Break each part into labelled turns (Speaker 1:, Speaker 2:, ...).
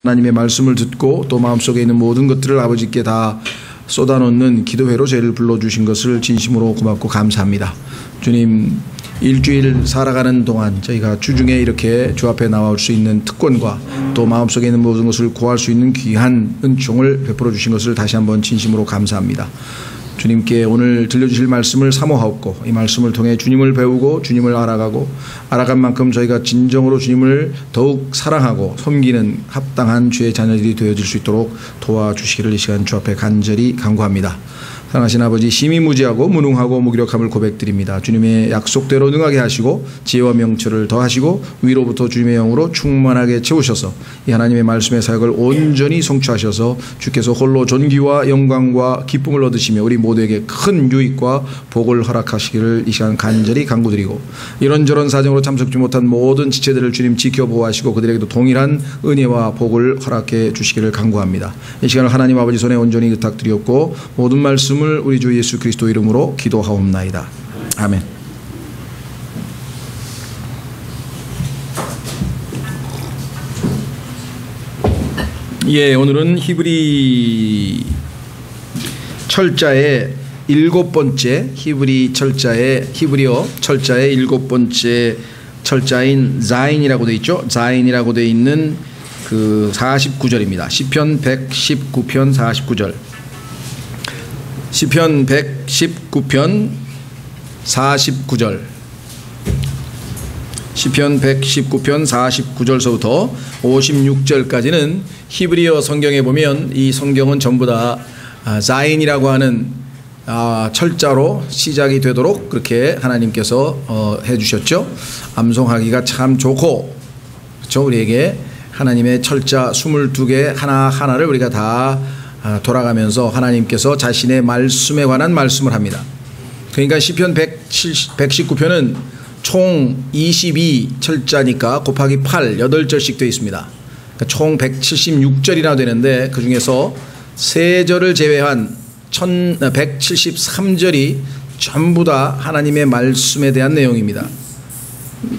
Speaker 1: 하나님의 말씀을 듣고 또 마음속에 있는 모든 것들을 아버지께 다 쏟아놓는 기도회로 저희를 불러주신 것을 진심으로 고맙고 감사합니다. 주님, 일주일 살아가는 동안 저희가 주중에 이렇게 주 앞에 나올 수 있는 특권과 또 마음속에 있는 모든 것을 구할 수 있는 귀한 은총을 베풀어 주신 것을 다시 한번 진심으로 감사합니다. 주님께 오늘 들려주실 말씀을 사모하옵고 이 말씀을 통해 주님을 배우고 주님을 알아간 만큼 저희가 진정으로 주님을 더욱 사랑하고 섬기는 합당한 주의 자녀들이 되어질 수 있도록 도와주시기를 이 시간 주 앞에 간절히 간구합니다. 사랑하신 아버지, 심히 무지하고 무능하고 무기력함을 고백드립니다. 주님의 약속대로 능하게 하시고 지혜와 명철을 더하시고 위로부터 주님의 영으로 충만하게 채우셔서 이 하나님의 말씀의 사역을 온전히 성취하셔서 주께서 홀로 존귀와 영광과 기쁨을 얻으시며 우리 모두에게 큰 유익과 복을 허락하시기를 이 시간 간절히 간구드리고 이런저런 사정으로 참석지 못한 모든 지체들을 주님 지켜보호하시고 그들에게도 동일한 은혜와 복을 허락해 주시기를 간구합니다. 이 시간을 하나님 아버지 손에 온전히 의탁드리옵고 모든 말씀을 우리 주 예수 그리스도 이름으로 기도하옵나이다. 아멘. 예, 오늘은 히브리 철자의 히브리어 철자의 일곱 번째 철자인 자인이라고 되어 있죠. 자인이라고 되어 있는 그 49절입니다. 시편 119편 49절. 시편 119편 49절. 시편 119편 49절서부터 56절까지는 히브리어 성경에 보면 이 성경은 전부 다 자인이라고 하는 철자로 시작이 되도록 그렇게 하나님께서 해주셨죠. 암송하기가 참 좋고, 그렇죠? 우리에게 하나님의 철자 22개 하나하나를 우리가 다 돌아가면서 하나님께서 자신의 말씀에 관한 말씀을 합니다. 그러니까 시편 119편은 총 22철자니까 곱하기 8, 8절씩 되어 있습니다. 그러니까 총 176절이나 되는데 그 중에서 3절을 제외한 173절이 전부 다 하나님의 말씀에 대한 내용입니다.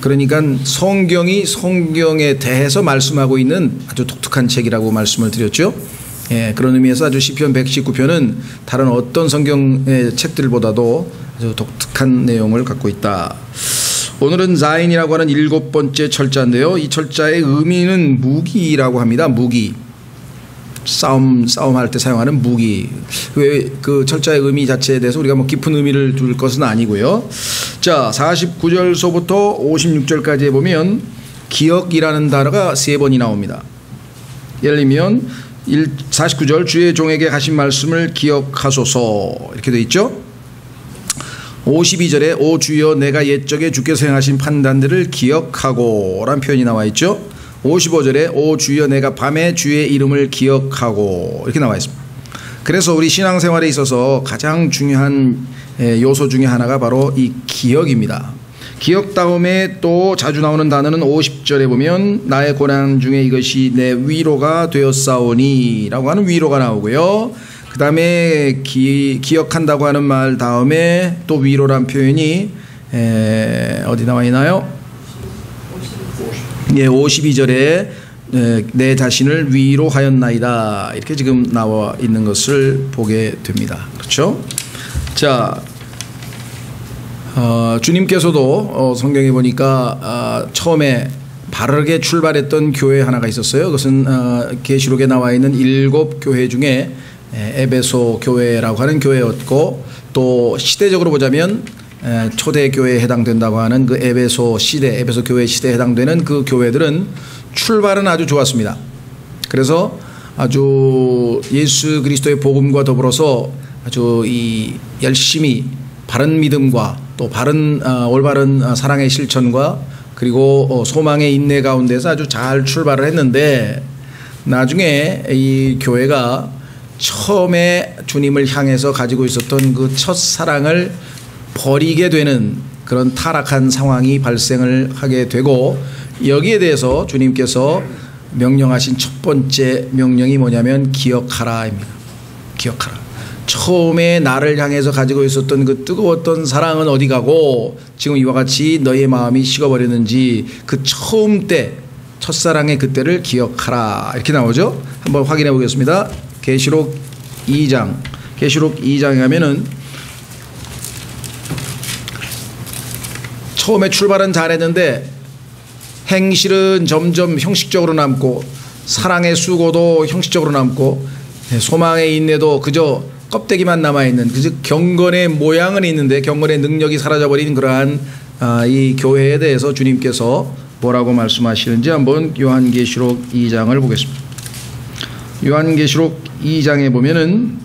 Speaker 1: 그러니까 성경이 성경에 대해서 말씀하고 있는 아주 독특한 책이라고 말씀을 드렸죠. 예, 그런 의미에서 아주 시편 119편은 다른 어떤 성경의 책들보다도 아주 독특한 내용을 갖고 있다. 오늘은 자인이라고 하는 7번째 철자인데요. 이 철자의 의미는 무기라고 합니다. 무기. 싸움할 때 사용하는 무기. 왜 그 철자의 의미 자체에 대해서 우리가 뭐 깊은 의미를 둘 것은 아니고요. 자, 49절서부터 56절까지에 보면 기억이라는 단어가 3번이 나옵니다. 예를 들면 49절 주의 종에게 하신 말씀을 기억하소서 이렇게 되어 있죠. 52절에 오 주여 내가 옛적에 주께서 행하신 판단들을 기억하고 라는 표현이 나와 있죠. 55절에 오 주여 내가 밤에 주의 이름을 기억하고 이렇게 나와 있습니다. 그래서 우리 신앙생활에 있어서 가장 중요한 요소 중에 하나가 바로 이 기억입니다. 기억 다음에 또 자주 나오는 단어는 50절에 보면 나의 고난 중에 이것이 내 위로가 되었사오니 라고 하는 위로가 나오고요. 그 다음에 기억한다고 하는 말 다음에 또 위로란 표현이 어디 나와 있나요? 예, 52절에 내 자신을 위로하였나이다 이렇게 지금 나와 있는 것을 보게 됩니다. 그렇죠? 자, 주님께서도 성경에 보니까 처음에 바르게 출발했던 교회 하나가 있었어요. 그것은 계시록에 나와 있는 7교회 중에 에베소 교회라고 하는 교회였고, 또 시대적으로 보자면 초대교회에 해당된다고 하는 그 에베소 교회 시대에 해당되는 그 교회들은 출발은 아주 좋았습니다. 그래서 아주 예수 그리스도의 복음과 더불어서 아주 열심히 바른 믿음과 또 올바른 사랑의 실천과 그리고 소망의 인내 가운데서 아주 잘 출발을 했는데, 나중에 이 교회가 처음에 주님을 향해서 가지고 있었던 그 첫 사랑을 버리게 되는 그런 타락한 상황이 발생을 하게 되고, 여기에 대해서 주님께서 명령하신 첫 번째 명령이 뭐냐면 기억하라입니다. 기억하라. 처음에 나를 향해서 가지고 있었던 그 뜨거웠던 사랑은 어디 가고 지금 이와 같이 너의 마음이 식어버렸는지 그 처음 때 첫사랑의 그때를 기억하라 이렇게 나오죠. 한번 확인해 보겠습니다. 계시록 2장 계시록 2장에 하면은 처음에 출발은 잘했는데 행실은 점점 형식적으로 남고 사랑의 수고도 형식적으로 남고 소망의 인내도 그저 껍데기만 남아있는 그저 경건의 모양은 있는데 경건의 능력이 사라져버린 그러한 이 교회에 대해서 주님께서 뭐라고 말씀하시는지 한번 요한계시록 2장을 보겠습니다. 요한계시록 2장에 보면은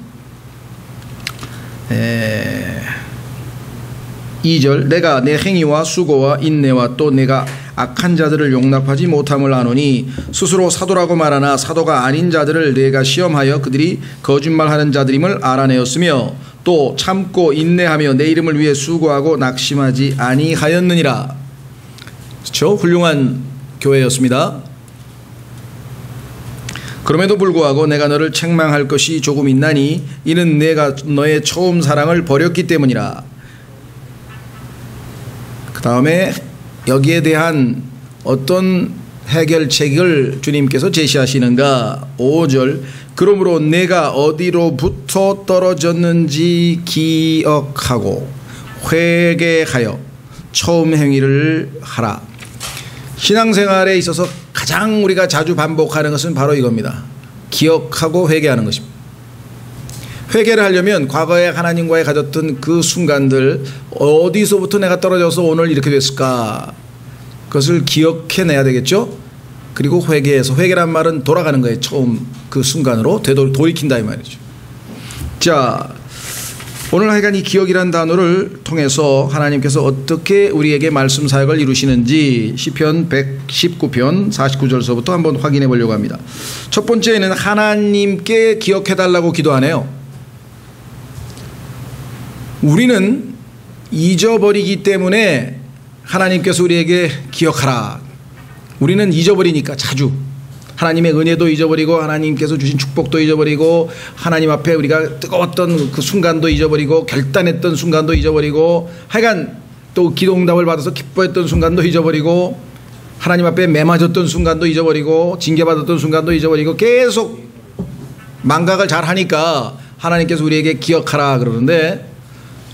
Speaker 1: 2절 내가 내 행위와 수고와 인내와 또 내가 악한 자들을 용납하지 못함을 아노니 스스로 사도라고 말하나 사도가 아닌 자들을 내가 시험하여 그들이 거짓말하는 자들임을 알아내었으며 또 참고 인내하며 내 이름을 위해 수고하고 낙심하지 아니하였느니라. 그렇죠? 훌륭한 교회였습니다. 그럼에도 불구하고 내가 너를 책망할 것이 조금 있나니 이는 내가 너의 처음 사랑을 버렸기 때문이라. 그 다음에 여기에 대한 어떤 해결책을 주님께서 제시하시는가. 5절 그러므로 내가 어디로부터 떨어졌는지 기억하고 회개하여 처음 행위를 하라. 신앙생활에 있어서 가장 우리가 자주 반복하는 것은 바로 이겁니다. 기억하고 회개하는 것입니다. 회개를 하려면 과거에 하나님과의 가졌던 그 순간들 어디서부터 내가 떨어져서 오늘 이렇게 됐을까 그것을 기억해내야 되겠죠. 그리고 회개해서 회개란 말은 돌아가는 거예요. 처음 그 순간으로 돌이킨다 이 말이죠. 자 오늘 하여간 이 기억이라는 단어를 통해서 하나님께서 어떻게 우리에게 말씀 사역을 이루시는지 시편 119편 49절서부터 한번 확인해 보려고 합니다. 첫 번째는 하나님께 기억해 달라고 기도하네요. 우리는 잊어버리기 때문에 하나님께서 우리에게 기억하라. 우리는 잊어버리니까 자주 하나님의 은혜도 잊어버리고 하나님께서 주신 축복도 잊어버리고 하나님 앞에 우리가 뜨거웠던 그 순간도 잊어버리고 결단했던 순간도 잊어버리고 하여간 또 기도응답을 받아서 기뻐했던 순간도 잊어버리고 하나님 앞에 매맞았던 순간도 잊어버리고 징계받았던 순간도 잊어버리고 계속 망각을 잘 하니까 하나님께서 우리에게 기억하라 그러는데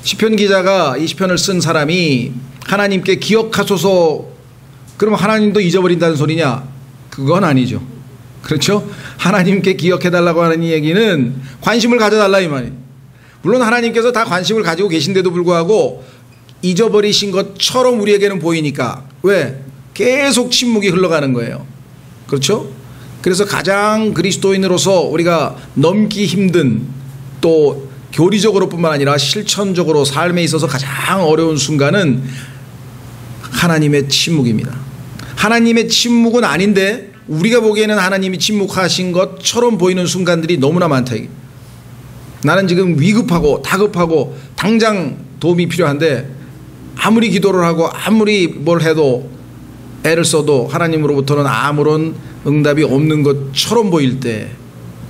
Speaker 1: 시편 기자가 이 시편을 쓴 사람이 하나님께 기억하소서 그러면 하나님도 잊어버린다는 소리냐? 그건 아니죠. 그렇죠? 하나님께 기억해달라고 하는 이 얘기는 관심을 가져달라 이 말이에요. 물론 하나님께서 다 관심을 가지고 계신데도 불구하고 잊어버리신 것처럼 우리에게는 보이니까 왜? 계속 침묵이 흘러가는 거예요. 그렇죠? 그래서 가장 그리스도인으로서 우리가 넘기 힘든 또 교리적으로 뿐만 아니라 실천적으로 삶에 있어서 가장 어려운 순간은 하나님의 침묵입니다. 하나님의 침묵은 아닌데 우리가 보기에는 하나님이 침묵하신 것처럼 보이는 순간들이 너무나 많다. 나는 지금 위급하고 다급하고 당장 도움이 필요한데 아무리 기도를 하고 아무리 뭘 해도 애를 써도 하나님으로부터는 아무런 응답이 없는 것처럼 보일 때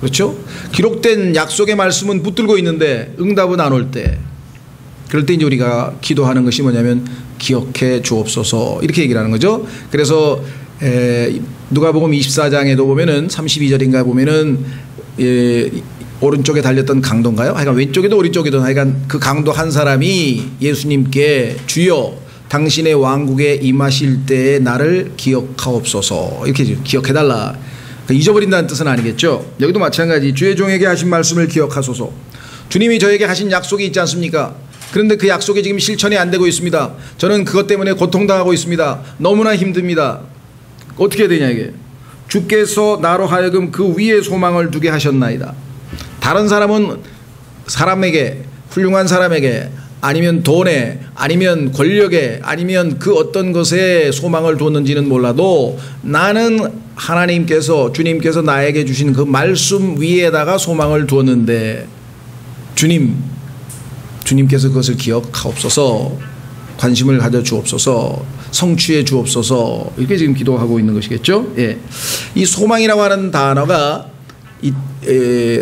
Speaker 1: 그렇죠? 기록된 약속의 말씀은 붙들고 있는데 응답은 안 올 때 그럴 때 이제 우리가 기도하는 것이 뭐냐면 기억해 주옵소서 이렇게 얘기를 하는 거죠. 그래서 누가복음 24장에도 보면은 32절인가 보면은 오른쪽에 달렸던 강도인가요? 하여간 왼쪽에도 오른쪽에도 하여간 그 강도 한 사람이 예수님께 주여 당신의 왕국에 임하실 때에 나를 기억하옵소서 이렇게 기억해달라. 잊어버린다는 뜻은 아니겠죠. 여기도 마찬가지 주의 종에게 하신 말씀을 기억하소서. 주님이 저에게 하신 약속이 있지 않습니까? 그런데 그 약속이 지금 실천이 안 되고 있습니다. 저는 그것 때문에 고통당하고 있습니다. 너무나 힘듭니다. 어떻게 해야 되냐 이게. 주께서 나로 하여금 그 위에 소망을 두게 하셨나이다. 다른 사람은 사람에게 훌륭한 사람에게 아니면 돈에 아니면 권력에 아니면 그 어떤 것에 소망을 두었는지는 몰라도 나는 하나님께서 주님께서 나에게 주신 그 말씀 위에다가 소망을 두었는데 주님께서 그것을 기억하옵소서 관심을 가져 주옵소서 성취해 주옵소서 이렇게 지금 기도하고 있는 것이겠죠. 예. 이 소망이라고 하는 단어가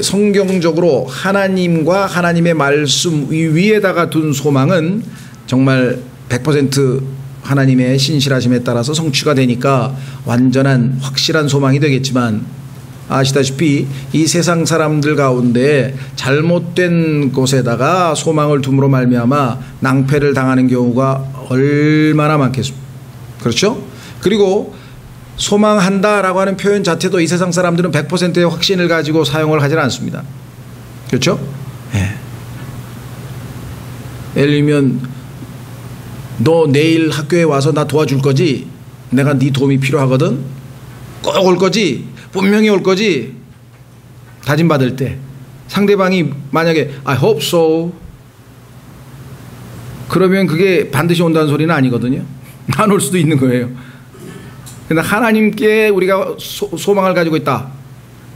Speaker 1: 성경적으로 하나님과 하나님의 말씀 위에다가 둔 소망은 정말 100% 하나님의 신실하심에 따라서 성취가 되니까 완전한 확실한 소망이 되겠지만, 아시다시피 이 세상 사람들 가운데 잘못된 곳에다가 소망을 둠으로 말미암아 낭패를 당하는 경우가 얼마나 많겠습니까? 그렇죠? 그리고 소망한다라고 하는 표현 자체도 이 세상 사람들은 100%의 확신을 가지고 사용을 하지 않습니다. 그렇죠? 예. 예를 들면 너 내일 학교에 와서 나 도와줄 거지? 내가 네 도움이 필요하거든? 꼭 올 거지? 분명히 올 거지? 다짐받을 때 상대방이 만약에 I hope so, 그러면 그게 반드시 온다는 소리는 아니거든요. 안 올 수도 있는 거예요. 그런데 하나님께 우리가 소망을 가지고 있다.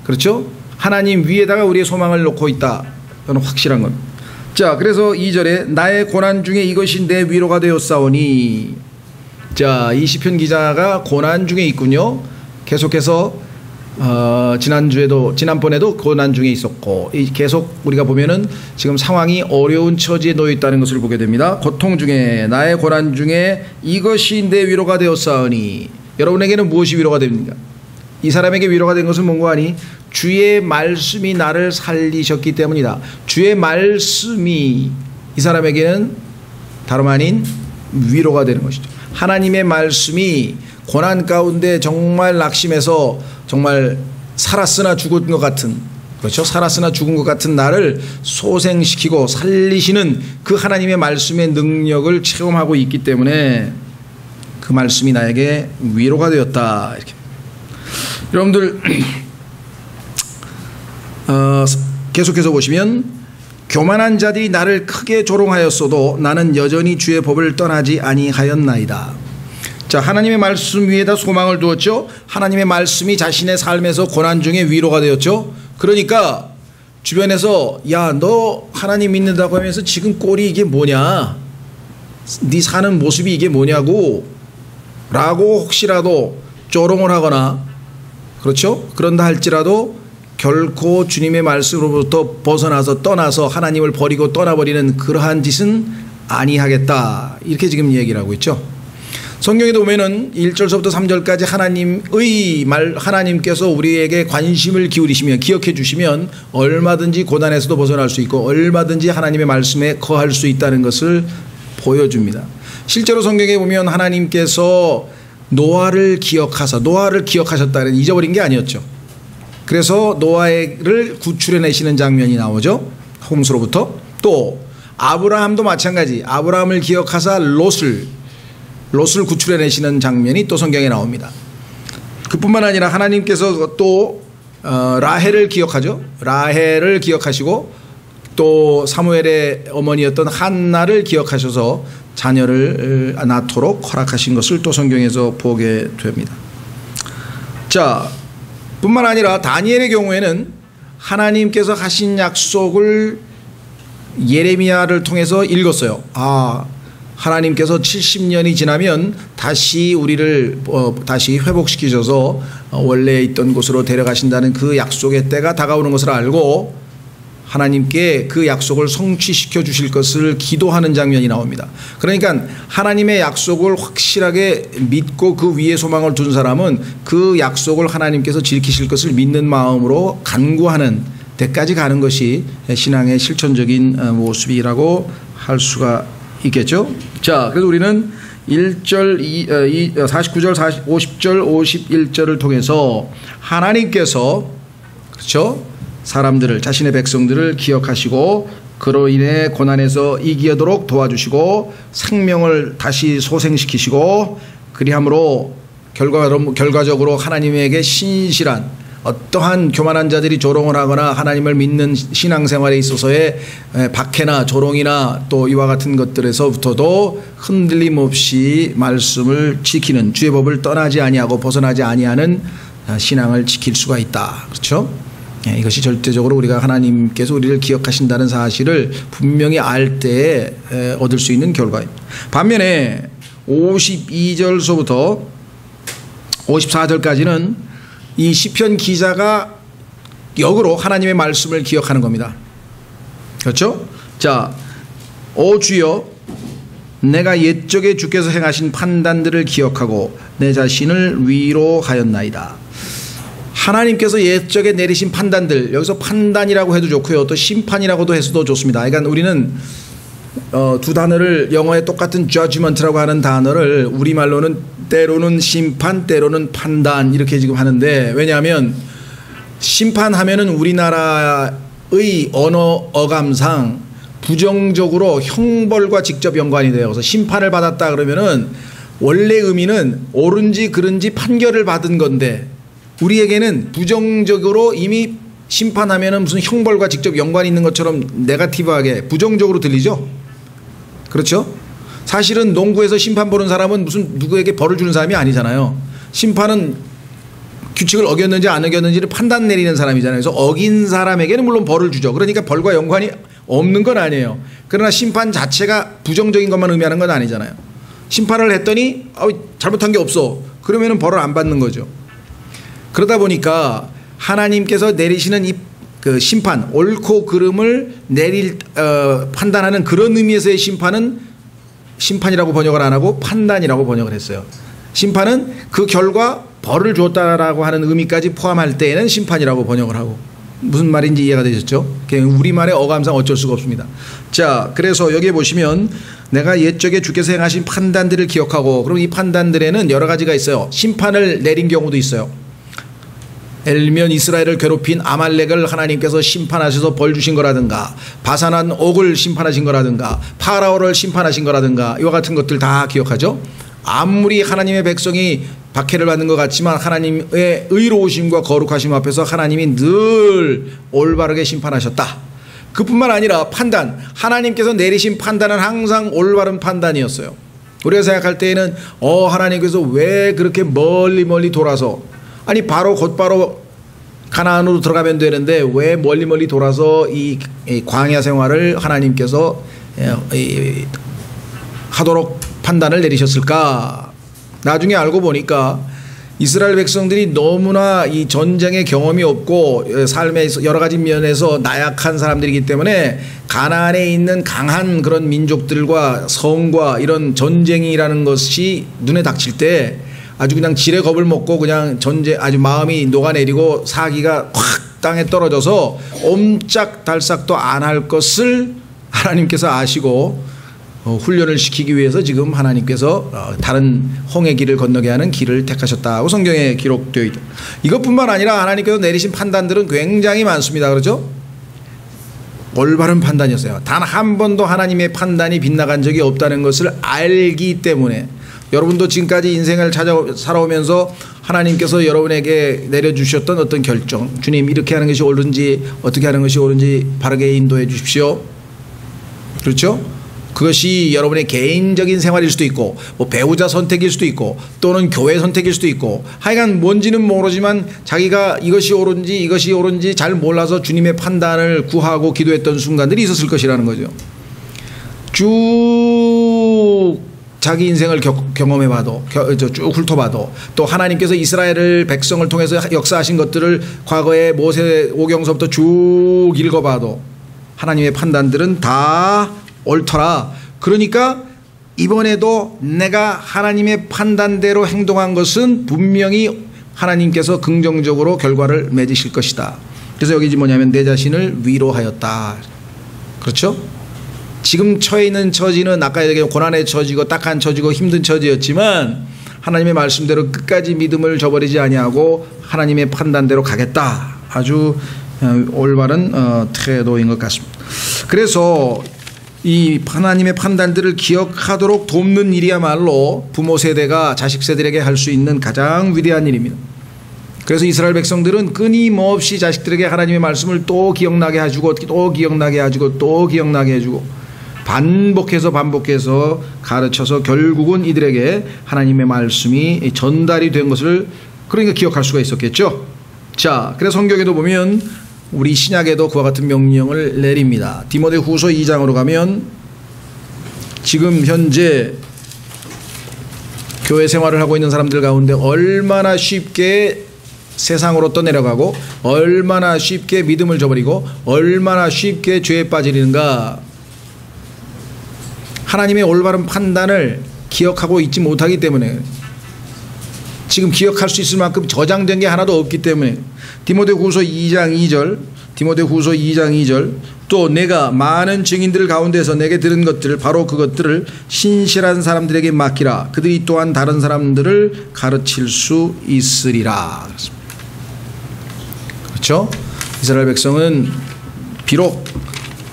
Speaker 1: 그렇죠? 하나님 위에다가 우리의 소망을 놓고 있다. 저는 확실한 겁니다. 자, 그래서 2절에 나의 고난 중에 이것이 내 위로가 되었사오니. 자, 이 시편 기자가 고난 중에 있군요. 계속해서 지난번에도 고난 중에 있었고, 계속 우리가 보면은 지금 상황이 어려운 처지에 놓여 있다는 것을 보게 됩니다. 고통 중에 나의 고난 중에 이것이 내 위로가 되었사오니. 여러분에게는 무엇이 위로가 됩니까? 이 사람에게 위로가 된 것은 뭔가 하니 주의 말씀이 나를 살리셨기 때문이다. 주의 말씀이 이 사람에게는 다름 아닌 위로가 되는 것이죠. 하나님의 말씀이 고난 가운데 정말 낙심해서 정말 살았으나 죽은 것 같은, 그렇죠? 살았으나 죽은 것 같은 나를 소생시키고 살리시는 그 하나님의 말씀의 능력을 체험하고 있기 때문에 그 말씀이 나에게 위로가 되었다. 이렇게. 여러분들 계속해서 보시면 교만한 자들이 나를 크게 조롱하였어도 나는 여전히 주의 법을 떠나지 아니하였나이다. 자, 하나님의 말씀 위에다 소망을 두었죠. 하나님의 말씀이 자신의 삶에서 고난 중에 위로가 되었죠. 그러니까 주변에서 야, 너 하나님 믿는다고 하면서 지금 꼴이 이게 뭐냐, 네 사는 모습이 이게 뭐냐고 라고 혹시라도 조롱을 하거나, 그렇죠? 그런다 할지라도 결코 주님의 말씀으로부터 벗어나서 떠나서 하나님을 버리고 떠나버리는 그러한 짓은 아니하겠다. 이렇게 지금 얘기를 하고 있죠. 성경에도 보면은 1절서부터 3절까지 하나님께서 우리에게 관심을 기울이시면, 기억해 주시면 얼마든지 고난에서도 벗어날 수 있고 얼마든지 하나님의 말씀에 거할 수 있다는 것을 보여줍니다. 실제로 성경에 보면 하나님께서 노아를 기억하셨다는, 잊어버린 게 아니었죠. 그래서 노아를 구출해내시는 장면이 나오죠. 홍수로부터. 또 아브라함도 마찬가지, 아브라함을 기억하사 롯을 구출해내시는 장면이 또 성경에 나옵니다. 그뿐만 아니라 하나님께서 또 라헬을 기억하죠. 라헬을 기억하시고 또 사무엘의 어머니였던 한나를 기억하셔서 자녀를 낳도록 허락하신 것을 또 성경에서 보게 됩니다. 자, 뿐만 아니라 다니엘의 경우에는 하나님께서 하신 약속을 예레미야를 통해서 읽었어요. 아, 하나님께서 70년이 지나면 다시 우리를 다시 회복시키셔서 원래 있던 곳으로 데려가신다는 그 약속의 때가 다가오는 것을 알고 하나님께 그 약속을 성취시켜 주실 것을 기도하는 장면이 나옵니다. 그러니까 하나님의 약속을 확실하게 믿고 그 위에 소망을 둔 사람은 그 약속을 하나님께서 지키실 것을 믿는 마음으로 간구하는 데까지 가는 것이 신앙의 실천적인 모습이라고 할 수가 있겠죠. 자, 그래서 우리는 1절, 49절, 50절, 51절을 통해서 하나님께서, 그렇죠, 사람들을, 자신의 백성들을 기억하시고 그로 인해 고난에서 이기도록 도와주시고 생명을 다시 소생시키시고 그리함으로 결과적으로 하나님에게 신실한, 어떠한 교만한 자들이 조롱을 하거나 하나님을 믿는 신앙생활에 있어서의 박해나 조롱이나 또 이와 같은 것들에서부터도 흔들림 없이 말씀을 지키는, 주의 법을 떠나지 아니하고 벗어나지 아니하는 신앙을 지킬 수가 있다. 그렇죠? 이것이 절대적으로 우리가 하나님께서 우리를 기억하신다는 사실을 분명히 알 때에 얻을 수 있는 결과입니다. 반면에 52절서부터 54절까지는 이 시편 기자가 역으로 하나님의 말씀을 기억하는 겁니다. 그렇죠? 자, 오 주여 내가 옛적에 주께서 행하신 판단들을 기억하고 내 자신을 위로하였나이다. 하나님께서 옛적에 내리신 판단들, 여기서 판단이라고 해도 좋고요, 또 심판이라고도 해서도 좋습니다. 그러니까 우리는 두 단어를, 영어의 똑같은 judgment라고 하는 단어를 우리말로는 때로는 심판, 때로는 판단 이렇게 지금 하는데, 왜냐하면 심판하면은 우리나라의 언어 어감상 부정적으로 형벌과 직접 연관이 돼요. 그래서 심판을 받았다 그러면은 원래 의미는 옳은지 그른지 판결을 받은 건데, 우리에게는 부정적으로 이미 심판하면은 무슨 형벌과 직접 연관이 있는 것처럼 네거티브하게 부정적으로 들리죠. 그렇죠? 사실은 농구에서 심판 보는 사람은 무슨 누구에게 벌을 주는 사람이 아니잖아요. 심판은 규칙을 어겼는지 안 어겼는지를 판단 내리는 사람이잖아요. 그래서 어긴 사람에게는 물론 벌을 주죠. 그러니까 벌과 연관이 없는 건 아니에요. 그러나 심판 자체가 부정적인 것만 의미하는 건 아니잖아요. 심판을 했더니 잘못한 게 없어. 그러면은 벌을 안 받는 거죠. 그러다 보니까 하나님께서 내리시는 이 그 심판, 옳고 그름을 판단하는 그런 의미에서의 심판은 심판이라고 번역을 안 하고 판단이라고 번역을 했어요. 심판은 그 결과 벌을 줬다라고 하는 의미까지 포함할 때에는 심판이라고 번역을 하고. 무슨 말인지 이해가 되셨죠? 우리말의 어감상 어쩔 수가 없습니다. 자, 그래서 여기에 보시면 내가 옛적에 주께서 행하신 판단들을 기억하고, 그럼 이 판단들에는 여러 가지가 있어요. 심판을 내린 경우도 있어요. 예를 들면 이스라엘을 괴롭힌 아말렉을 하나님께서 심판하셔서 벌 주신 거라든가, 바산한 옥을 심판하신 거라든가, 파라오를 심판하신 거라든가, 이와 같은 것들 다 기억하죠? 아무리 하나님의 백성이 박해를 받는 것 같지만 하나님의 의로우심과 거룩하심 앞에서 하나님이 늘 올바르게 심판하셨다. 그뿐만 아니라 판단, 하나님께서 내리신 판단은 항상 올바른 판단이었어요. 우리가 생각할 때에는 하나님께서 왜 그렇게 멀리 돌아서, 아니 바로 곧바로 가나안으로 들어가면 되는데 왜 멀리 돌아서 이 광야 생활을 하나님께서 하도록 판단을 내리셨을까? 나중에 알고 보니까 이스라엘 백성들이 너무나 이 전쟁의 경험이 없고 삶의 여러 가지 면에서 나약한 사람들이기 때문에 가나안에 있는 강한 그런 민족들과 성과 이런 전쟁이라는 것이 눈에 닥칠 때 아주 그냥 지레 겁을 먹고 그냥 아주 마음이 녹아내리고 사기가 확 땅에 떨어져서 옴짝달싹도 안 할 것을 하나님께서 아시고 훈련을 시키기 위해서 지금 하나님께서 다른 홍해 길을 건너게 하는 길을 택하셨다고 성경에 기록되어 있다. 이것뿐만 아니라 하나님께서 내리신 판단들은 굉장히 많습니다. 그렇죠? 올바른 판단이었어요. 단 한 번도 하나님의 판단이 빗나간 적이 없다는 것을 알기 때문에, 여러분도 지금까지 인생을 살아오면서 하나님께서 여러분에게 내려주셨던 어떤 결정, 주님 이렇게 하는 것이 옳은지 어떻게 하는 것이 옳은지 바르게 인도해 주십시오. 그렇죠? 그것이 여러분의 개인적인 생활일 수도 있고, 뭐 배우자 선택일 수도 있고, 또는 교회 선택일 수도 있고, 하여간 뭔지는 모르지만 자기가 이것이 옳은지 잘 몰라서 주님의 판단을 구하고 기도했던 순간들이 있었을 것이라는 거죠. 쭉 자기 인생을 경험해봐도, 쭉 훑어봐도, 또 하나님께서 이스라엘 백성을 통해서 역사하신 것들을 과거에 모세 오경서부터 쭉 읽어봐도 하나님의 판단들은 다 옳더라. 그러니까 이번에도 내가 하나님의 판단대로 행동한 것은 분명히 하나님께서 긍정적으로 결과를 맺으실 것이다. 그래서 여기 뭐냐면 내 자신을 위로하였다. 그렇죠? 지금 처해 있는 처지는 아까 얘기한 고난의 처지고 딱한 처지고 힘든 처지였지만 하나님의 말씀대로 끝까지 믿음을 저버리지 아니하고 하나님의 판단대로 가겠다. 아주 올바른 태도인 것 같습니다. 그래서 이 하나님의 판단들을 기억하도록 돕는 일이야말로 부모 세대가 자식 세대에게 할 수 있는 가장 위대한 일입니다. 그래서 이스라엘 백성들은 끊임없이 자식들에게 하나님의 말씀을 또 기억나게 해주고 또 기억나게 해주고 또 기억나게 해주고 반복해서 가르쳐서 결국은 이들에게 하나님의 말씀이 전달이 된 것을 그러니까 기억할 수가 있었겠죠. 자, 그래서 성경에도 보면 우리 신약에도 그와 같은 명령을 내립니다. 디모데후서 2장으로 가면 지금 현재 교회 생활을 하고 있는 사람들 가운데 얼마나 쉽게 세상으로 떠내려가고 얼마나 쉽게 믿음을 저버리고 얼마나 쉽게 죄에 빠지는가. 하나님의 올바른 판단을 기억하고 있지 못하기 때문에, 지금 기억할 수 있을 만큼 저장된 게 하나도 없기 때문에. 디모데후서 2장 2절 또 내가 많은 증인들 가운데서 내게 들은 것들을 바로 그것들을 신실한 사람들에게 맡기라. 그들이 또한 다른 사람들을 가르칠 수 있으리라. 그렇죠? 이스라엘 백성은 비록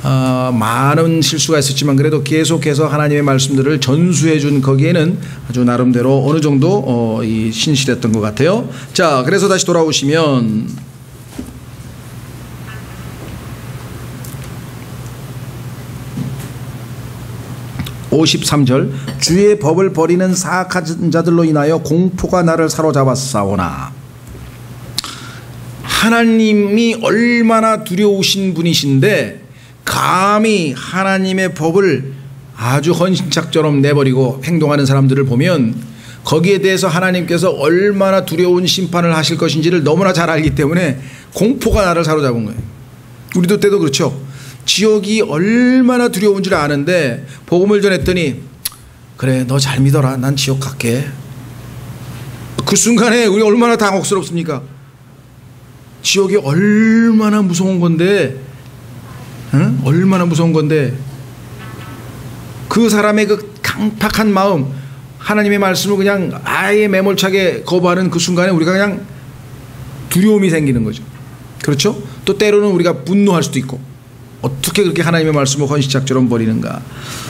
Speaker 1: 많은 실수가 있었지만 그래도 계속해서 하나님의 말씀들을 전수해 준 거기에는 아주 나름대로 어느 정도 신실했던 것 같아요. 자, 그래서 다시 돌아오시면 53절 주의 법을 버리는 사악한 자들로 인하여 공포가 나를 사로잡았사오나. 하나님이 얼마나 두려우신 분이신데 감히 하나님의 법을 아주 헌신짝처럼 내버리고 행동하는 사람들을 보면 거기에 대해서 하나님께서 얼마나 두려운 심판을 하실 것인지를 너무나 잘 알기 때문에 공포가 나를 사로잡은 거예요. 우리도 때도 그렇죠. 지옥이 얼마나 두려운 줄 아는데 복음을 전했더니 그래 너 잘 믿어라 난 지옥 갈게. 그 순간에 우리 얼마나 당혹스럽습니까? 지옥이 얼마나 무서운 건데, 응? 얼마나 무서운 건데 그 사람의 그 강팍한 마음, 하나님의 말씀을 그냥 아예 매몰차게 거부하는 그 순간에 우리가 그냥 두려움이 생기는 거죠. 그렇죠? 또 때로는 우리가 분노할 수도 있고, 어떻게 그렇게 하나님의 말씀을 헌신짝처럼 버리는가.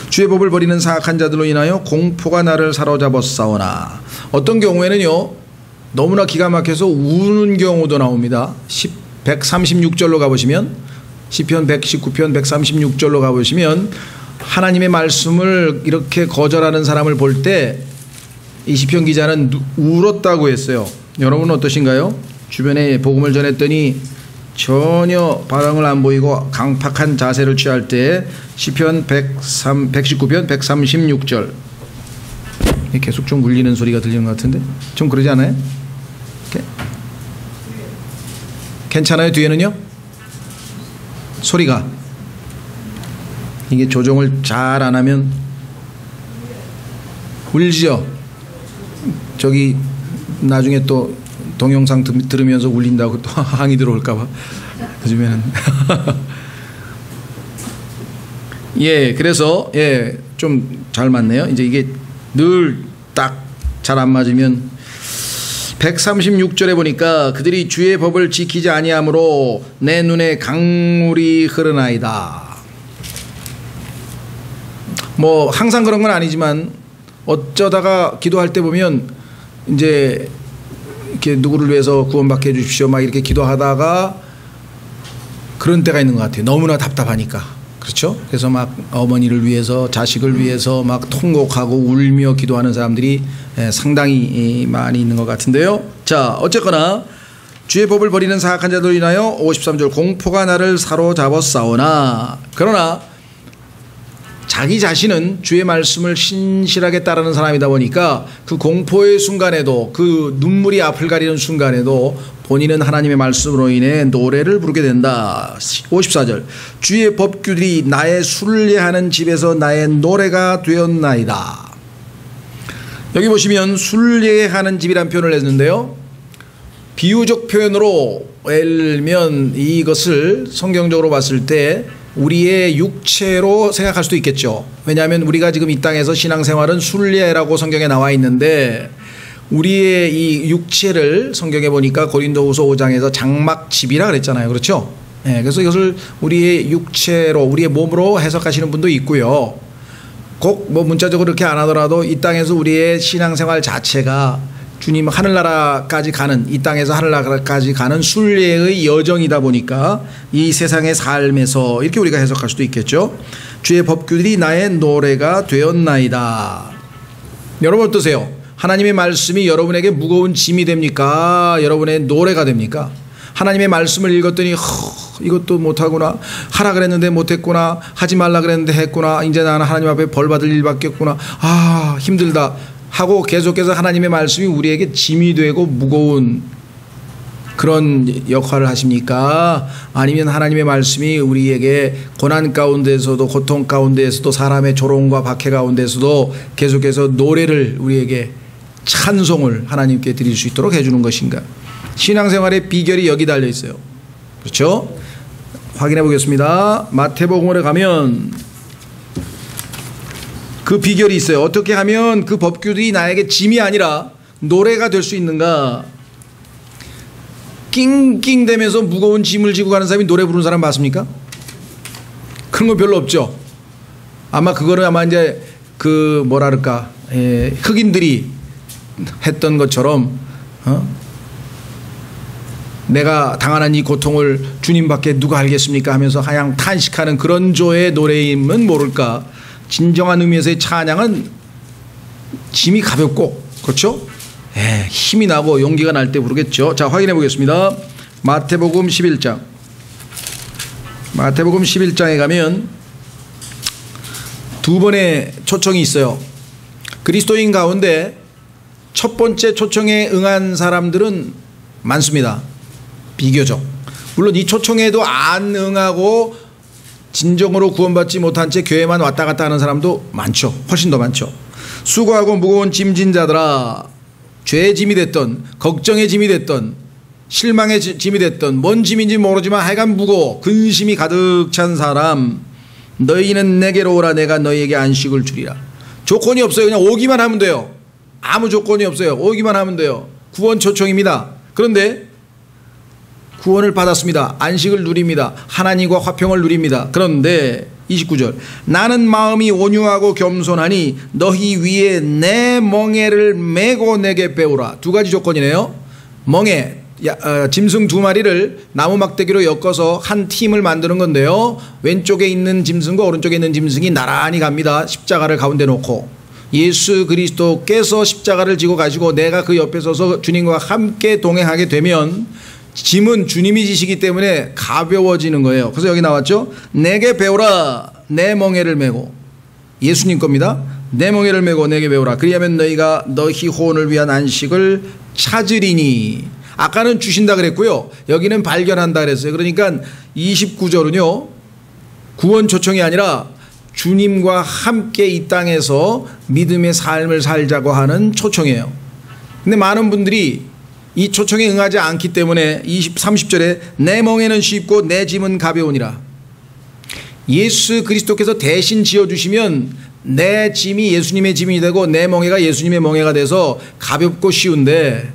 Speaker 1: 주의 법을 버리는 사악한 자들로 인하여 공포가 나를 사로잡았사오나. 어떤 경우에는요 너무나 기가 막혀서 우는 경우도 나옵니다. 136절로 가보시면, 시편 119편 136절로 가보시면 하나님의 말씀을 이렇게 거절하는 사람을 볼 때 이 시편 기자는 울었다고 했어요. 여러분은 어떠신가요? 주변에 복음을 전했더니 전혀 반응을 안 보이고 강팍한 자세를 취할 때 시편 119편 136절 계속 좀 울리는 소리가 들리는 것 같은데 좀 그러지 않아요? 괜찮아요? 뒤에는요? 소리가 이게 조정을 잘 안 하면 울지요? 저기 나중에 또 동영상 들으면서 울린다고 또 항의 들어올까봐 요즘에는 예, 그래서 예, 좀 잘 맞네요. 이제 이게 늘 딱 잘 안 맞으면 136절에 보니까 그들이 주의 법을 지키지 아니하므로 내 눈에 강물이 흐르나이다. 뭐 항상 그런 건 아니지만 어쩌다가 기도할 때 보면 이제 이렇게 누구를 위해서 구원받게 해주십시오 막 이렇게 기도하다가 그런 때가 있는 것 같아요. 너무나 답답하니까. 그렇죠? 그래서 막 어머니를 위해서 자식을 위해서 막 통곡하고 울며 기도하는 사람들이 상당히 많이 있는 것 같은데요. 자, 어쨌거나 주의 법을 버리는 사악한 자들로 인하여 53절 공포가 나를 사로잡았사오나. 그러나 자기 자신은 주의 말씀을 신실하게 따르는 사람이다 보니까 그 공포의 순간에도, 그 눈물이 앞을 가리는 순간에도 본인은 하나님의 말씀으로 인해 노래를 부르게 된다. 54절 주의 법규들이 나의 순례하는 집에서 나의 노래가 되었나이다. 여기 보시면 순례하는 집이란 표현을 했는데요, 비유적 표현으로 예를 들면 이것을 성경적으로 봤을 때 우리의 육체로 생각할 수도 있겠죠. 왜냐하면 우리가 지금 이 땅에서 신앙생활은 순례라고 성경에 나와 있는데 우리의 이 육체를 성경에 보니까 고린도후서 5장에서 장막집이라 그랬잖아요. 그렇죠? 네, 그래서 이것을 우리의 육체로, 우리의 몸으로 해석하시는 분도 있고요. 꼭 뭐 문자적으로 그렇게 안 하더라도 이 땅에서 우리의 신앙생활 자체가 주님 하늘나라까지 가는, 이 땅에서 하늘나라까지 가는 순례의 여정이다 보니까 이 세상의 삶에서 이렇게 우리가 해석할 수도 있겠죠. 주의 법규들이 나의 노래가 되었나이다. 여러분 어떠세요? 하나님의 말씀이 여러분에게 무거운 짐이 됩니까? 여러분의 노래가 됩니까? 하나님의 말씀을 읽었더니 이것도 못하구나, 하라 그랬는데 못했구나, 하지 말라 그랬는데 했구나, 이제 나는 하나님 앞에 벌 받을 일밖에 없구나, 아 힘들다 하고 계속해서 하나님의 말씀이 우리에게 짐이 되고 무거운 그런 역할을 하십니까? 아니면 하나님의 말씀이 우리에게 고난 가운데서도 고통 가운데에서도 사람의 조롱과 박해 가운데서도 계속해서 노래를 우리에게 찬송을 하나님께 드릴 수 있도록 해주는 것인가? 신앙생활의 비결이 여기 달려 있어요. 그렇죠? 확인해 보겠습니다. 마태복음에 가면 그 비결이 있어요. 어떻게 하면 그 법규들이 나에게 짐이 아니라 노래가 될 수 있는가? 낑낑대면서 무거운 짐을 지고 가는 사람이 노래 부르는 사람 봤습니까? 그런 거 별로 없죠. 아마 그거를 아마 이제 그 뭐라 그럴까, 흑인들이 했던 것처럼 내가 당하는 이 고통을 주님밖에 누가 알겠습니까 하면서 하양 탄식하는 그런 조의 노래임은 모를까. 진정한 의미에서의 찬양은 짐이 가볍고, 그렇죠? 힘이 나고 용기가 날 때 부르겠죠. 자, 확인해 보겠습니다. 마태복음 11장. 마태복음 11장에 가면 두 번의 초청이 있어요. 그리스도인 가운데 첫 번째 초청에 응한 사람들은 많습니다. 비교적. 물론 이 초청에도 안 응하고 진정으로 구원받지 못한 채 교회만 왔다 갔다 하는 사람도 많죠. 훨씬 더 많죠. 수고하고 무거운 짐진 자들아, 죄의 짐이 됐던, 걱정의 짐이 됐던, 실망의 짐이 됐던, 뭔 짐인지 모르지만 하여간 무거워 근심이 가득 찬 사람, 너희는 내게로 오라. 내가 너희에게 안식을 주리라. 조건이 없어요. 그냥 오기만 하면 돼요. 아무 조건이 없어요. 오기만 하면 돼요. 구원 초청입니다. 그런데 구원을 받았습니다. 안식을 누립니다. 하나님과 화평을 누립니다. 그런데 29절, 나는 마음이 온유하고 겸손하니 너희 위에 내 멍에를 메고 내게 배우라. 두 가지 조건이네요. 멍에, 짐승 두 마리를 나무 막대기로 엮어서 한 팀을 만드는 건데요, 왼쪽에 있는 짐승과 오른쪽에 있는 짐승이 나란히 갑니다. 십자가를 가운데 놓고 예수 그리스도께서 십자가를 지고 가시고 내가 그 옆에 서서 주님과 함께 동행하게 되면 짐은 주님이 지시기 때문에 가벼워지는 거예요. 그래서 여기 나왔죠. 내게 배우라. 내 멍에를 메고. 예수님 겁니다. 내 멍에를 메고 내게 배우라. 그리하면 너희가 너희 혼을 위한 안식을 찾으리니. 아까는 주신다 그랬고요, 여기는 발견한다 그랬어요. 그러니까 29절은요 구원 초청이 아니라 주님과 함께 이 땅에서 믿음의 삶을 살자고 하는 초청이에요. 근데 많은 분들이 이 초청에 응하지 않기 때문에 30절에 내 멍에는 쉽고 내 짐은 가벼우니라. 예수 그리스도께서 대신 지어주시면 내 짐이 예수님의 짐이 되고 내 멍에가 예수님의 멍에가 돼서 가볍고 쉬운데,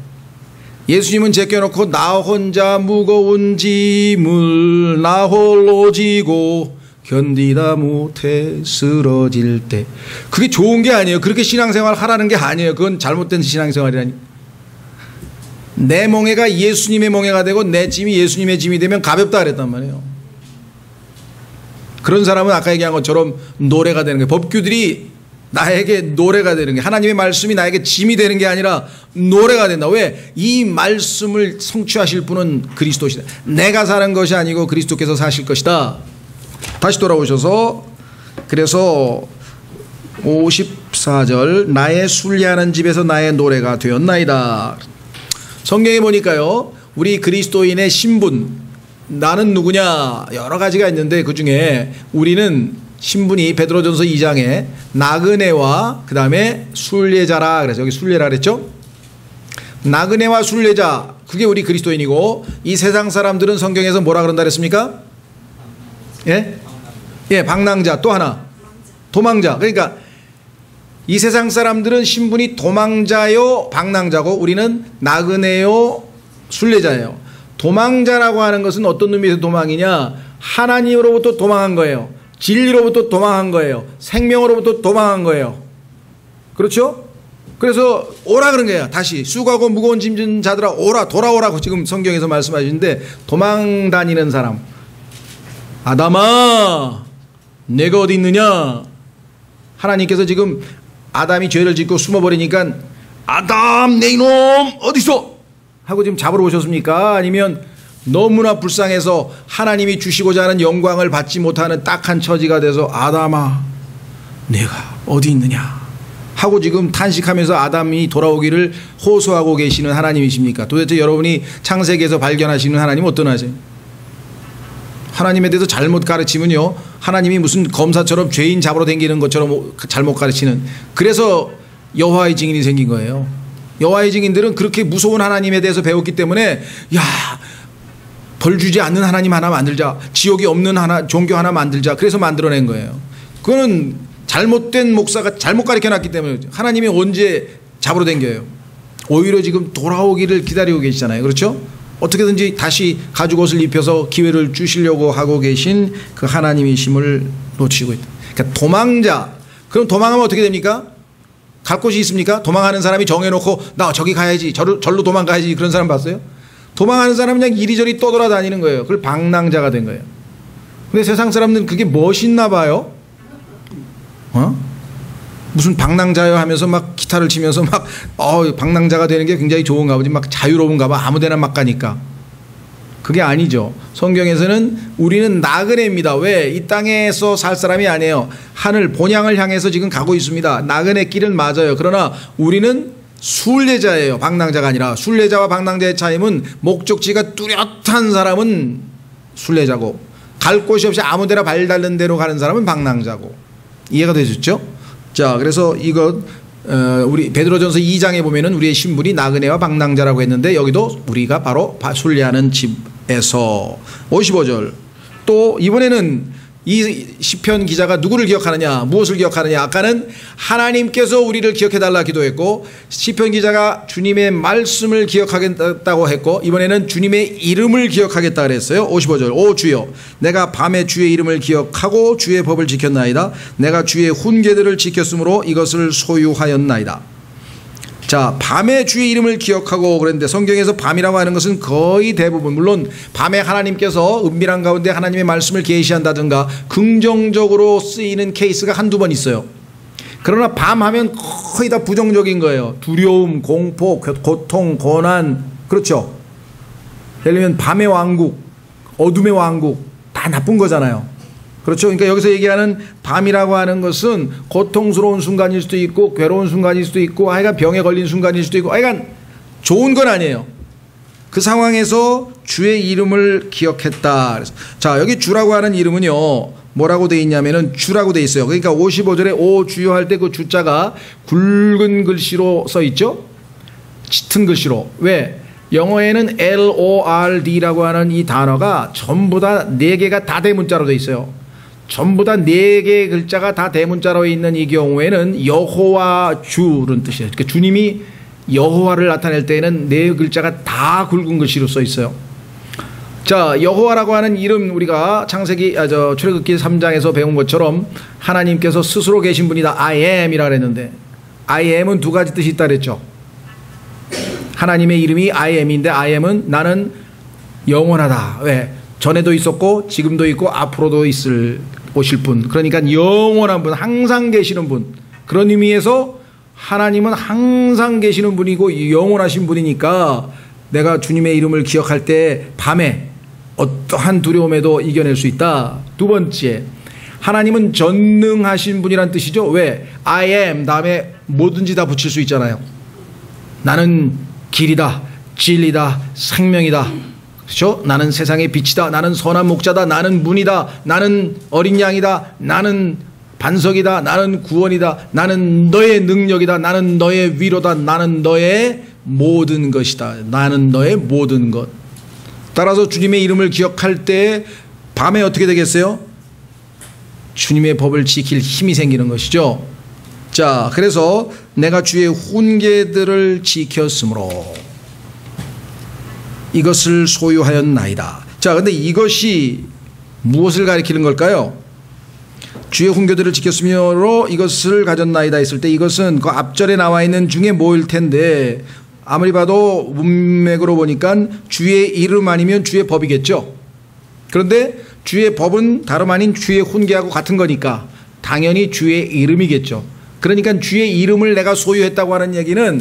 Speaker 1: 예수님은 제껴놓고 나 혼자 무거운 짐을 나 홀로 지고 견디다 못해 쓰러질 때. 그게 좋은 게 아니에요. 그렇게 신앙생활 하라는 게 아니에요. 그건 잘못된 신앙생활이라니. 내 멍에가 예수님의 멍에가 되고 내 짐이 예수님의 짐이 되면 가볍다 그랬단 말이에요. 그런 사람은 아까 얘기한 것처럼 노래가 되는 거예요. 법규들이 나에게 노래가 되는 게, 하나님의 말씀이 나에게 짐이 되는 게 아니라 노래가 된다. 왜? 이 말씀을 성취하실 분은 그리스도시다. 내가 사는 것이 아니고 그리스도께서 사실 것이다. 다시 돌아오셔서, 그래서 54절, 나의 순례하는 집에서 나의 노래가 되었나이다. 성경에 보니까요, 우리 그리스도인의 신분, 나는 누구냐 여러 가지가 있는데 그 중에 우리는 신분이 베드로전서 2장에 나그네와 그 다음에 순례자라 그래서 여기 순례라 그랬죠. 나그네와 순례자, 그게 우리 그리스도인이고, 이 세상 사람들은 성경에서 뭐라 그런다 그랬습니까? 방랑자. 또 하나 도망자. 그러니까 이 세상 사람들은 신분이 도망자요 방랑자고, 우리는 나그네요 순례자예요. 도망자라고 하는 것은 어떤 의미에서 도망이냐, 하나님으로부터 도망한 거예요. 진리로부터 도망한 거예요. 생명으로부터 도망한 거예요. 그렇죠? 그래서 오라 그런 거예요. 다시 수고하고 무거운 짐진 자들아 오라, 돌아오라고 지금 성경에서 말씀하시는데, 도망 다니는 사람, 아담아 내가 어디 있느냐. 하나님께서 지금 아담이 죄를 짓고 숨어버리니까 아담 내 이놈 어디 있어 하고 지금 잡으러 오셨습니까? 아니면 너무나 불쌍해서 하나님이 주시고자 하는 영광을 받지 못하는 딱한 처지가 돼서 아담아 내가 어디 있느냐 하고 지금 탄식하면서 아담이 돌아오기를 호소하고 계시는 하나님이십니까? 도대체 여러분이 창세기에서 발견하시는 하나님은 어떤 하세요? 하나님에 대해서 잘못 가르치면요, 하나님이 무슨 검사처럼 죄인 잡으러 다니는 것처럼 잘못 가르치는, 그래서 여호와의 증인이 생긴 거예요. 여호와의 증인들은 그렇게 무서운 하나님에 대해서 배웠기 때문에, 야, 벌 주지 않는 하나님 하나 만들자, 지옥이 없는 종교 하나 만들자, 그래서 만들어낸 거예요. 그거는 잘못된 목사가 잘못 가르쳐놨기 때문에 하나님이 언제 잡으러 댕겨요. 오히려 지금 돌아오기를 기다리고 계시잖아요. 그렇죠? 어떻게든지 다시 가죽옷을 입혀서 기회를 주시려고 하고 계신 그 하나님이심을 놓치고 있다. 그러니까 도망자. 그럼 도망하면 어떻게 됩니까? 갈 곳이 있습니까? 도망하는 사람이 정해놓고 나 저기 가야지, 절로 도망가야지, 그런 사람 봤어요? 도망하는 사람은 그냥 이리저리 떠돌아다니는 거예요. 그걸 방랑자가 된 거예요. 근데 세상 사람들은 그게 멋있나 봐요. 무슨 방랑자요 하면서 막 기타를 치면서 막 방랑자가 되는 게 굉장히 좋은가 보지, 막 자유로운가 봐, 아무데나 막 가니까. 그게 아니죠. 성경에서는 우리는 나그네입니다. 왜? 이 땅에서 살 사람이 아니에요. 하늘 본향을 향해서 지금 가고 있습니다. 나그네 길은 맞아요. 그러나 우리는 순례자예요. 방랑자가 아니라. 순례자와 방랑자의 차이는 목적지가 뚜렷한 사람은 순례자고, 갈 곳이 없이 아무데나 발 닳는 대로 가는 사람은 방랑자고. 이해가 되셨죠? 자, 그래서 이것 우리 베드로전서 2장에 보면은 우리의 신분이 나그네와 방랑자라고 했는데, 여기도 우리가 바로 순례하는 집에서. 55절. 또 이번에는 이 시편 기자가 누구를 기억하느냐, 무엇을 기억하느냐. 아까는 하나님께서 우리를 기억해달라 기도했고, 시편 기자가 주님의 말씀을 기억하겠다고 했고, 이번에는 주님의 이름을 기억하겠다 그랬어요. 55절. 오 주여, 내가 밤에 주의 이름을 기억하고 주의 법을 지켰나이다. 내가 주의 훈계들을 지켰으므로 이것을 소유하였나이다. 자, 밤에 주의 이름을 기억하고 그랬는데, 성경에서 밤이라고 하는 것은 거의 대부분, 물론 밤에 하나님께서 은밀한 가운데 하나님의 말씀을 계시한다든가 긍정적으로 쓰이는 케이스가 한두 번 있어요. 그러나 밤하면 거의 다 부정적인 거예요. 두려움, 공포, 고통, 고난. 그렇죠? 예를 들면 밤의 왕국, 어둠의 왕국, 다 나쁜 거잖아요. 그렇죠? 그러니까 여기서 얘기하는 밤이라고 하는 것은 고통스러운 순간일 수도 있고, 괴로운 순간일 수도 있고, 하여간 병에 걸린 순간일 수도 있고, 하여간 좋은 건 아니에요. 그 상황에서 주의 이름을 기억했다. 그래서 자, 여기 주라고 하는 이름은요, 뭐라고 돼 있냐면은 주라고 돼 있어요. 그러니까 55절에 오 주여 할 때 그 주자가 굵은 글씨로 써 있죠? 짙은 글씨로. 왜? 영어에는 LORD라고 하는 이 단어가 전부 다 4개가 다 대문자로 돼 있어요. 전부 다 4개의 글자가 다 대문자로 있는 이 경우에는 여호와 주는 뜻이에요. 그러니까 주님이 여호와를 나타낼 때에는 4글자가 다 굵은 글씨로 써 있어요. 자, 여호와라고 하는 이름, 우리가 창세기 출애굽기 3장에서 배운 것처럼 하나님께서 스스로 계신 분이다. I am이라 그랬는데, I am은 2가지 뜻이 있다 그랬죠. 하나님의 이름이 I am인데, I am은 나는 영원하다. 왜? 전에도 있었고 지금도 있고 앞으로도 오실 분, 그러니까 영원한 분, 항상 계시는 분. 그런 의미에서 하나님은 항상 계시는 분이고 영원하신 분이니까 내가 주님의 이름을 기억할 때 밤에 어떠한 두려움에도 이겨낼 수 있다. 2번째, 하나님은 전능하신 분이란 뜻이죠. 왜? I am 다음에 뭐든지 다 붙일 수 있잖아요. 나는 길이다, 진리다, 생명이다. 그렇죠? 나는 세상의 빛이다. 나는 선한 목자다. 나는 문이다. 나는 어린 양이다. 나는 반석이다. 나는 구원이다. 나는 너의 능력이다. 나는 너의 위로다. 나는 너의 모든 것이다. 나는 너의 모든 것. 따라서 주님의 이름을 기억할 때 밤에 어떻게 되겠어요? 주님의 법을 지킬 힘이 생기는 것이죠. 자, 그래서 내가 주의 훈계들을 지켰으므로 이것을 소유하였나이다. 자, 근데 이것이 무엇을 가리키는 걸까요? 주의 훈계들을 지켰으므로 이것을 가졌나이다 했을 때, 이것은 그 앞절에 나와 있는 중에 뭐일 텐데, 아무리 봐도 문맥으로 보니까 주의 이름 아니면 주의 법이겠죠. 그런데 주의 법은 다름 아닌 주의 훈계하고 같은 거니까 당연히 주의 이름이겠죠. 그러니까 주의 이름을 내가 소유했다고 하는 얘기는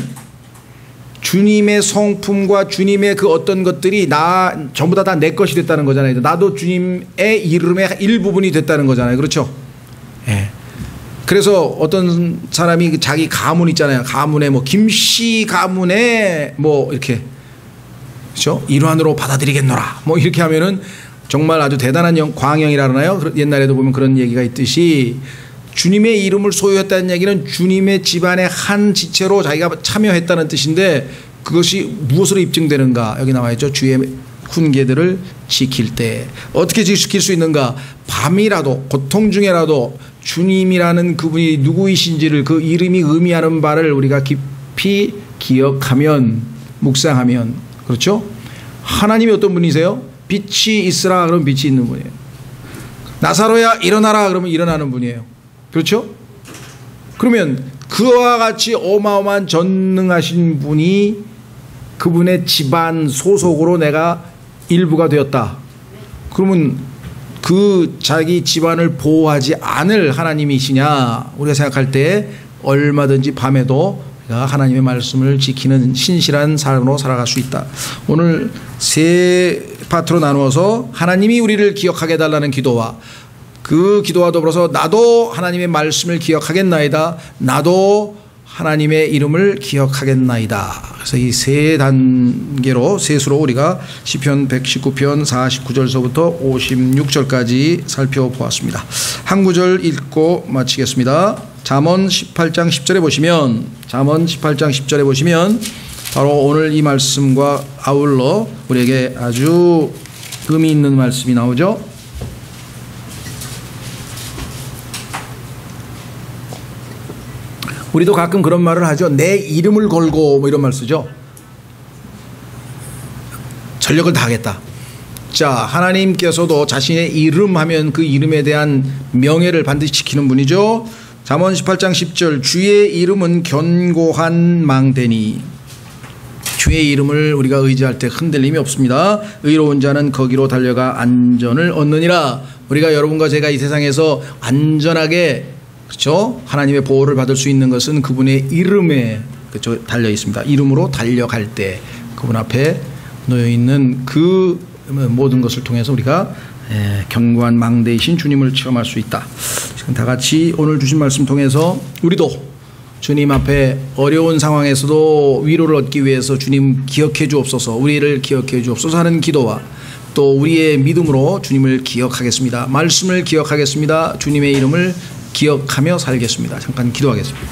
Speaker 1: 주님의 성품과 주님의 그 어떤 것들이 전부 다 내 것이 됐다는 거잖아요. 나도 주님의 이름의 일부분이 됐다는 거잖아요. 그렇죠? 예. 그래서 어떤 사람이 자기 가문 있잖아요. 가문에 뭐 김씨 가문에 뭐 이렇게 그렇죠? 일환으로 받아들이겠노라. 뭐 이렇게 하면은 정말 아주 대단한 광영이라 그러나요? 옛날에도 보면 그런 얘기가 있듯이 주님의 이름을 소유했다는 얘기는 주님의 집안의 한 지체로 자기가 참여했다는 뜻인데 그것이 무엇으로 입증되는가? 여기 나와 있죠. 주의 훈계들을 지킬 때. 어떻게 지킬 수 있는가? 밤이라도 고통 중에라도 주님이라는 그분이 누구이신지를 그 이름이 의미하는 바를 우리가 깊이 기억하면 묵상하면 그렇죠? 하나님이 어떤 분이세요? 빛이 있으라 그러면 빛이 있는 분이에요. 나사로야 일어나라 그러면 일어나는 분이에요. 그렇죠? 그러면 그와 같이 어마어마한 전능하신 분이 그분의 집안 소속으로 내가 일부가 되었다. 그러면 그 자기 집안을 보호하지 않을 하나님이시냐 우리가 생각할 때 얼마든지 밤에도 하나님의 말씀을 지키는 신실한 삶으로 살아갈 수 있다. 오늘 세 파트로 나누어서 하나님이 우리를 기억하게 해달라는 기도와 그 기도와 더불어서 나도 하나님의 말씀을 기억하겠나이다. 나도 하나님의 이름을 기억하겠나이다. 그래서 이 세 단계로 셋으로 우리가 시편 119편 49절서부터 56절까지 살펴보았습니다. 한 구절 읽고 마치겠습니다. 잠언 18장 10절에 보시면 잠언 18장 10절에 보시면 바로 오늘 이 말씀과 아울러 우리에게 아주 의미 있는 말씀이 나오죠. 우리도 가끔 그런 말을 하죠. 내 이름을 걸고 뭐 이런 말 쓰죠. 전력을 다하겠다. 자, 하나님께서도 자신의 이름 하면 그 이름에 대한 명예를 반드시 지키는 분이죠. 잠언 18장 10절 주의 이름은 견고한 망대니 주의 이름을 우리가 의지할 때 흔들림이 없습니다. 의로운 자는 거기로 달려가 안전을 얻느니라. 우리가 여러분과 제가 이 세상에서 안전하게 그렇죠? 하나님의 보호를 받을 수 있는 것은 그분의 이름에 그렇죠? 달려 있습니다. 이름으로 달려갈 때 그분 앞에 놓여 있는 그 모든 것을 통해서 우리가 견고한 망대이신 주님을 체험할 수 있다. 지금 다 같이 오늘 주신 말씀 통해서 우리도 주님 앞에 어려운 상황에서도 위로를 얻기 위해서 주님 기억해 주옵소서, 우리를 기억해 주옵소서 하는 기도와 또 우리의 믿음으로 주님을 기억하겠습니다. 말씀을 기억하겠습니다. 주님의 이름을 기억하며 살겠습니다. 잠깐 기도하겠습니다.